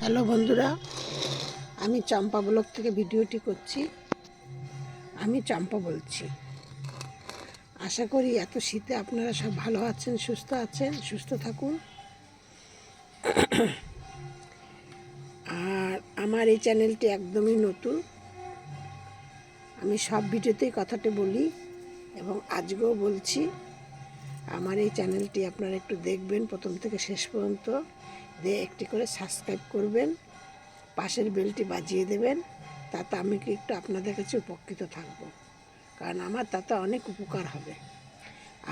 Hello বন্ধুরা, আমি চম্পা blog থেকে ভিডিওটি করছি। আমি চম্পা বলছি। আশা করি এত শীতে আপনারা সব ভালো আছেন, সুস্থ থাকুন। আর আমার এই চ্যানেলটি একদমই নতুন। আমি সব ভিডিওতেই কথাটি বলি এবং আজকেও বলছি। আমার এই চ্যানেলটি আপনারা একটু দেখবেন প্রথম থেকে শেষ পর্যন্ত, দিয়ে একটি করে সাবস্ক্রাইব করবেন, পাশের বেলটি বাজিয়ে দেবেন। তাতে আমি কি একটু আপনাদের কাছে উপকৃত থাকব, কারণ আমার তাতে অনেক উপকার হবে।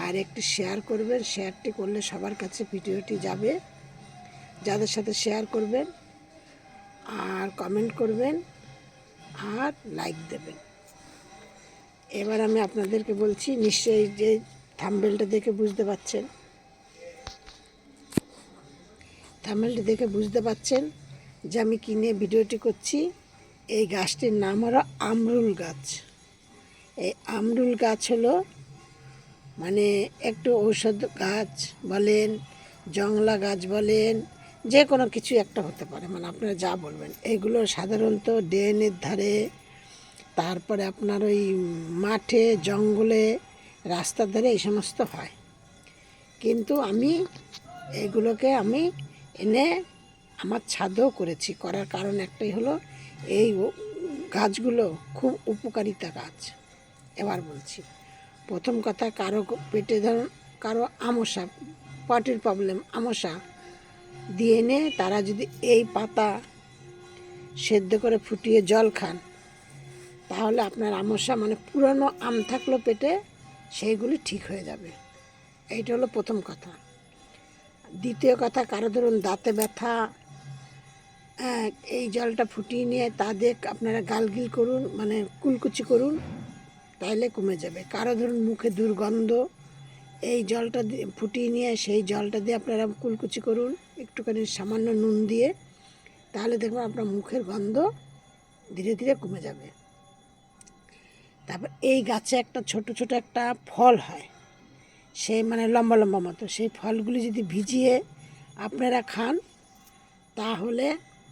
আর একটু শেয়ার করবেন, শেয়ারটি করলে সবার কাছে ভিডিওটি যাবে। যাদের সাথে শেয়ার করবেন আর কমেন্ট করবেন আর লাইক দেবেন। এবার আমি আপনাদেরকে বলছি, নিশ্চয়ই যে থাম্বনেলটা দেখে বুঝতে পারছেন, থাম্বনেলটি দেখে বুঝতে পারছেন যে আমি কী নিয়ে ভিডিওটি করছি। এই গাছটির নাম হলো আমরুল গাছ। এই আমরুল গাছ হলো মানে একটু ঔষধ গাছ বলেন, জংলা গাছ বলেন, যে কোনো কিছু একটা হতে পারে, মানে আপনারা যা বলবেন। এইগুলো সাধারণত ড্রেনের ধারে, তারপরে আপনার ওই মাঠে, জঙ্গলে, রাস্তার ধারে এই সমস্ত হয়। কিন্তু আমি এইগুলোকে এনে আমার ছাদেও করেছি। করার কারণ একটাই হলো, এই গাছগুলো খুব উপকারিতা গাছ। এবার বলছি, প্রথম কথা, কারো পেটে ধরুন কারো আমশা, পটির প্রবলেম, আমশা দিয়ে এনে তারা যদি এই পাতা সেদ্ধ করে ফুটিয়ে জল খান, তাহলে আপনার আমশা, মানে পুরনো আম থাকলো পেটে, সেইগুলি ঠিক হয়ে যাবে। এইটা হলো প্রথম কথা। দ্বিতীয় কথা, কারো ধরুন দাঁতে ব্যথা, এই জলটা ফুটিয়ে নিয়ে তা দিয়ে আপনারা গালগিল করুন, মানে কুলকুচি করুন, তাইলে কমে যাবে। কারো ধরুন মুখে দুর্গন্ধ, এই জলটা দিয়ে ফুটিয়ে নিয়ে সেই জলটা দিয়ে আপনারা কুলকুচি করুন একটুখানি সামান্য নুন দিয়ে, তাহলে দেখবেন আপনার মুখের গন্ধ ধীরে ধীরে কমে যাবে। তারপর এই গাছে একটা ছোট ছোট একটা ফল হয়, সেই মানে লম্বা লম্বা মতো, সেই ফলগুলি যদি ভিজিয়ে আপনারা খান, তাহলে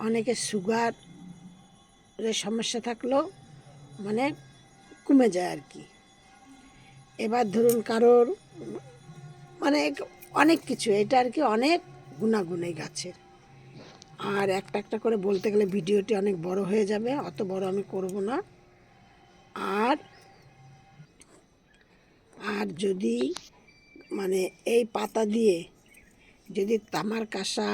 অনেকে সুগারের সমস্যা থাকলেও মানে কমে যায় আর কি। এবার ধরুন কারোর মানে অনেক কিছু, এটা আর কি অনেক গুণাগুণ এই গাছের। আর একটা একটা করে বলতে গেলে ভিডিওটি অনেক বড় হয়ে যাবে, অত বড় আমি করব না। আর আর যদি মানে এই পাতা দিয়ে যদি তামার কাঁসা,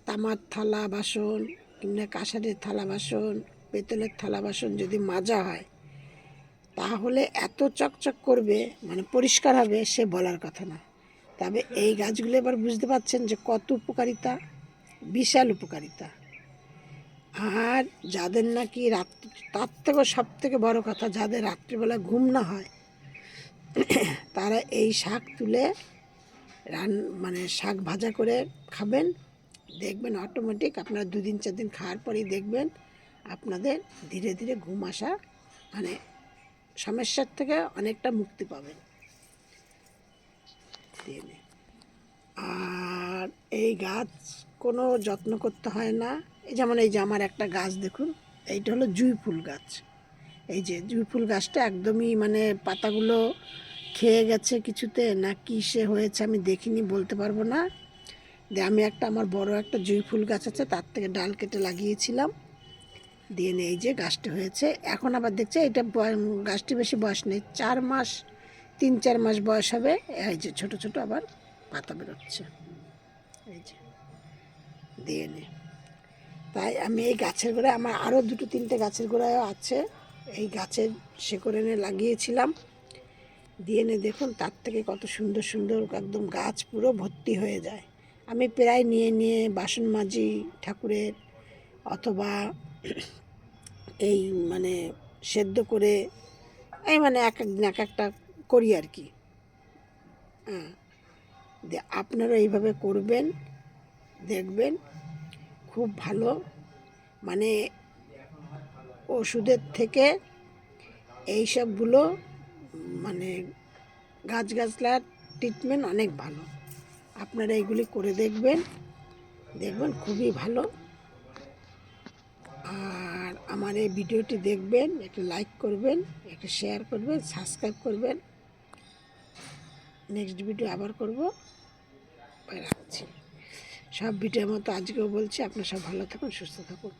তামার থালা বাসন, কিংবা কাঁসারের থালা বাসন, পেতলের থালা বাসন যদি মাজা হয়, তাহলে এত চকচক করবে, মানে পরিষ্কার হবে, সে বলার কথা না। তবে এই গাছগুলো এবার বুঝতে পারছেন যে কত উপকারিতা, বিশাল উপকারিতা। আর যাদের নাকি রাত্রি, তার থেকেও সব থেকে বড় কথা, যাদের রাত্রিবেলা ঘুম না হয়, তারা এই শাক তুলে মানে শাক ভাজা করে খাবেন, দেখবেন অটোমেটিক আপনারা 2-4 দিন খাওয়ার পরেই দেখবেন আপনাদের ধীরে ধীরে ঘুম আসা, মানে সমস্যার থেকে অনেকটা মুক্তি পাবেন। আর এই গাছ কোনো যত্ন করতে হয় না। এই যেমন এই যে আমার একটা গাছ দেখুন, এইটা হলো জুঁই ফুল গাছ। এই যে জুঁই ফুল গাছটা একদমই মানে পাতাগুলো খেয়ে গেছে কিছুতে না কি সে হয়েছে আমি দেখিনি, বলতে পারবো না। আমি একটা, আমার বড় একটা জুঁই ফুল গাছ আছে, তার থেকে ডাল কেটে লাগিয়েছিলাম, দিয়ে এই যে গাছটি হয়েছে। এখন আবার দেখছে এটা গাছটি বেশি বয়স নেই, 3-4 মাস বয়স হবে। এই যে ছোট ছোট আবার পাতা বেরোচ্ছে, এই যে দিয়ে তাই আমি এই গাছের গোড়ায়, আমার আরও 2-3টে গাছের গোড়ায়ও আছে, এই গাছের শেকড় এনে লাগিয়েছিলাম, দিয়ে দেখুন তার থেকে কত সুন্দর সুন্দর একদম গাছ পুরো ভর্তি হয়ে যায়। আমি প্রায় নিয়ে নিয়ে বাসন মাজি ঠাকুরের, অথবা এই মানে সেদ্ধ করে, এই মানে এক একদিন এক একটা করি আর কি। হ্যাঁ, আপনারা এইভাবে করবেন, দেখবেন খুব ভালো, মানে ওষুধের থেকে এই সবগুলো মানে গাছগাছলার ট্রিটমেন্ট অনেক ভালো। আপনারা এইগুলি করে দেখবেন, দেখবেন খুবই ভালো আমার এই ভিডিওটি দেখবেন, একটা লাইক করবেন, একটা শেয়ার করবেন, সাবস্ক্রাইব করবেন। নেক্সট ভিডিও আবার করব, রাখছি। সব ভিডিওর মতো আজকেও বলছি, আপনারা সব ভালো থাকুন, সুস্থ থাকুন।